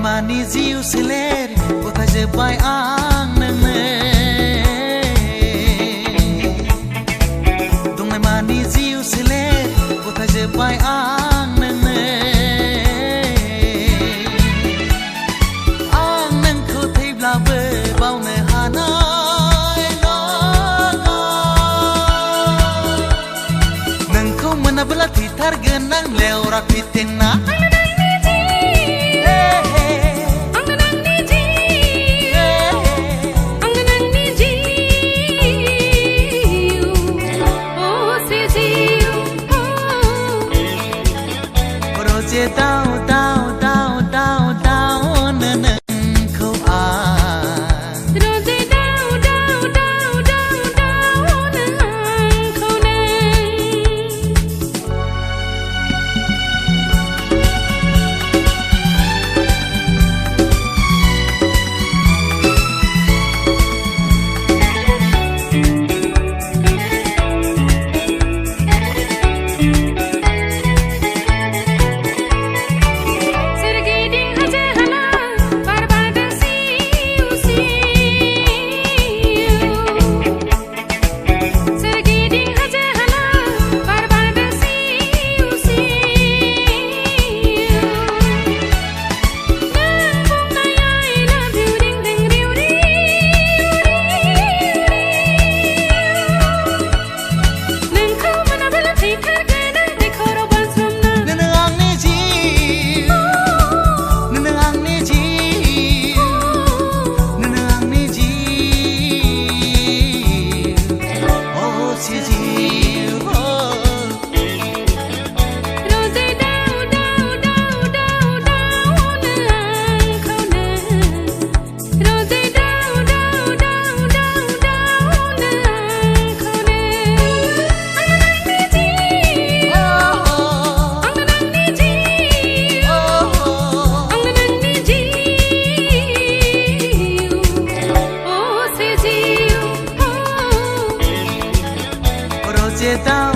mani ziu siler kota je bai ang nene dong mani ziu siler kota je bai ang nene ang neng ko thei bla be bao ne hanai lo neng ko mana bla thi thar genang leura pitena Tao tao tao tao tao nên không ai rồi tao tao tao tao tao nên không tao